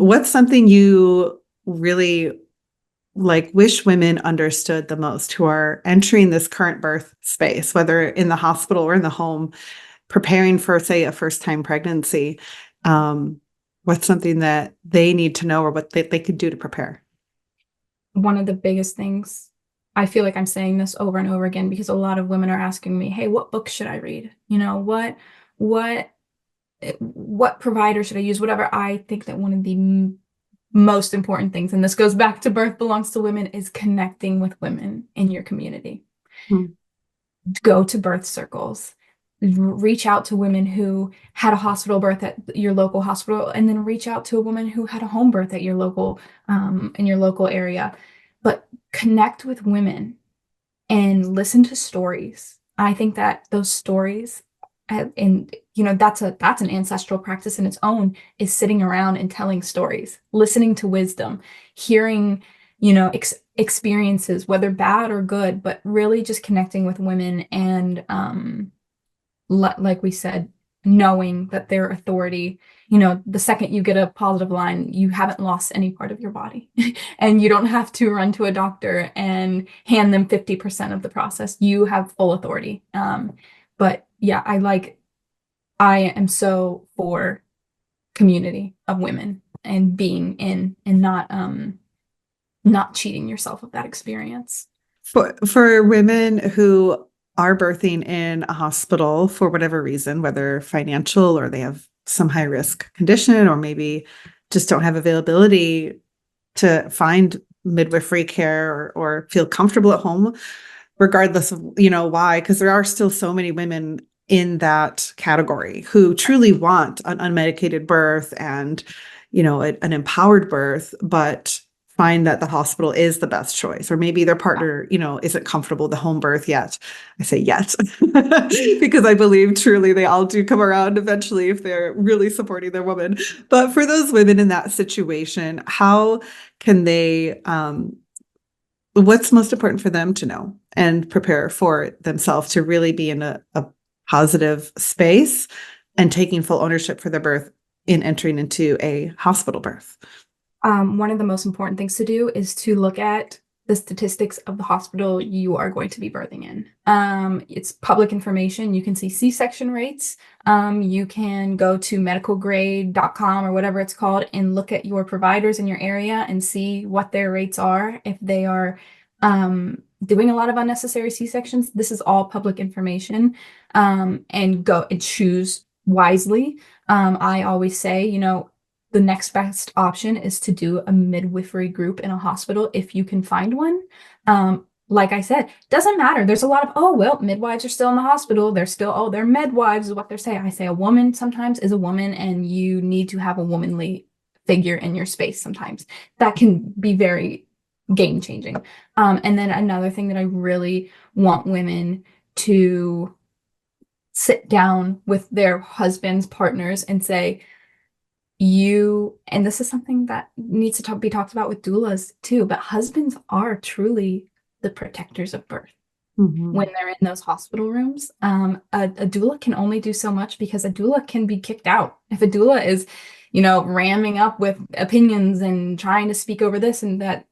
What's something you really like wish women understood the most who are entering this current birth space, whether in the hospital or in the home, preparing for, say, a first-time pregnancy? Um, what's something that they need to know or what they could do to prepare? One of the biggest things, I feel like I'm saying this over and over again because a lot of women are asking me, "Hey, what book should I read? What what provider should I use?" Whatever. I think that one of the most important things, and this goes back to birth belongs to women, is connecting with women in your community. Hmm. Go to birth circles. Reach out to women who had a hospital birth at your local hospital, and then reach out to a woman who had a home birth at your local, in your local area. But connect with women and listen to stories. I think that those stories, and that's an ancestral practice in its own, is sitting around and telling stories, listening to wisdom, hearing, experiences, whether bad or good, but really just connecting with women and like we said, knowing that their authority, the second you get a positive line, you haven't lost any part of your body. And you don't have to run to a doctor and hand them 50% of the process. You have full authority. But yeah, I am so for community of women and being in and not cheating yourself of that experience. For women who are birthing in a hospital for whatever reason, whether financial or they have some high risk condition, or maybe just don't have availability to find midwifery care or feel comfortable at home, regardless of, why, because there are still so many women in that category who truly want an unmedicated birth and, an empowered birth, but find that the hospital is the best choice, or maybe their partner, isn't comfortable with the home birth yet. I say yet because I believe truly they all do come around eventually if they're really supporting their woman. But for those women in that situation, how can they, what's most important for them to know and prepare for themselves to really be in a positive space and taking full ownership for their birth in entering into a hospital birth? One of the most important things to do is to look at the statistics of the hospital you are going to be birthing in. It's public information. You can see C-section rates. You can go to medicalgrade.com or whatever it's called and look at your providers in your area and see what their rates are. If they are doing a lot of unnecessary C-sections, this is all public information. And go and choose wisely. I always say, the next best option is to do a midwifery group in a hospital if you can find one. Like I said, doesn't matter. There's a lot of, oh, well, midwives are still in the hospital. They're still, oh, they're midwives is what they're saying. I say a woman sometimes is a woman, and you need to have a womanly figure in your space sometimes. That can be very game changing. And then another thing that I really want women to sit down with their husbands, partners, and say, and this is something that needs to be talked about with doulas too, but husbands are truly the protectors of birth Mhm. when they're in those hospital rooms. A doula can only do so much because a doula can be kicked out. If a doula is, ramming up with opinions and trying to speak over this and that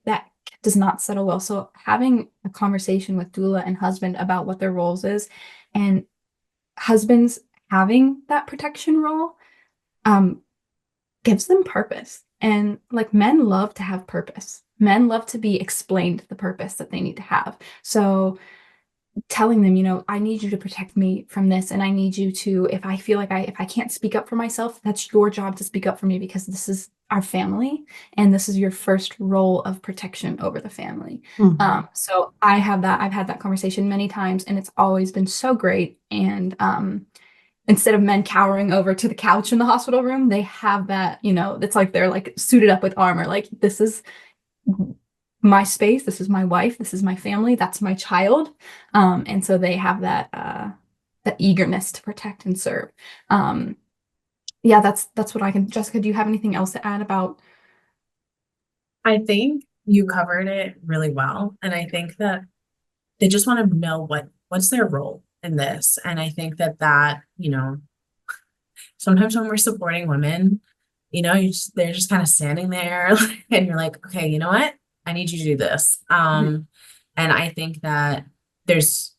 does not settle well. So having a conversation with doula and husband about what their roles is, and husbands having that protection role, um, gives them purpose. And like men love to have purpose. Men love to be explained the purpose that they need to have. So telling them, I need you to protect me from this. And I need you to, if I feel like if I can't speak up for myself, that's your job to speak up for me because this is our family. And this is your first role of protection over the family. Mhm. So I've had that conversation many times and it's always been so great. And, instead of men cowering over to the couch in the hospital room, they have that, it's like they're like suited up with armor. Like, this is my space. This is my wife. This is my family. That's my child. And so they have that eagerness to protect and serve. Um, yeah, that's what I can. Jessica, do you have anything else to add about? I think you covered it really well. And I think that they just want to know what's their role in this. And I think that sometimes when we're supporting women, they're just kind of standing there and you're like, okay, you know what? I need you to do this. And I think that there's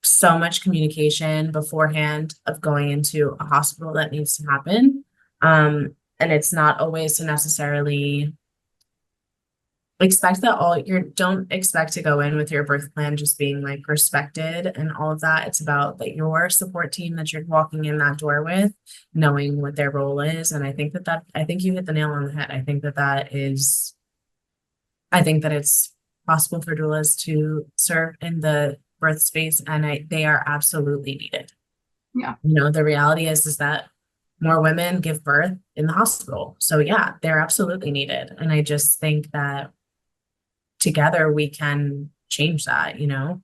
so much communication beforehand of going into a hospital that needs to happen. And it's not always to necessarily expect that don't expect to go in with your birth plan just being like respected and all of that. It's about that your support team that you're walking in that door with, knowing what their role is. And I think you hit the nail on the head. I think that it's possible for doulas to serve in the birth space, and they are absolutely needed. Yeah. The reality is that more women give birth in the hospital. So yeah, they're absolutely needed. And I just think that together we can change that,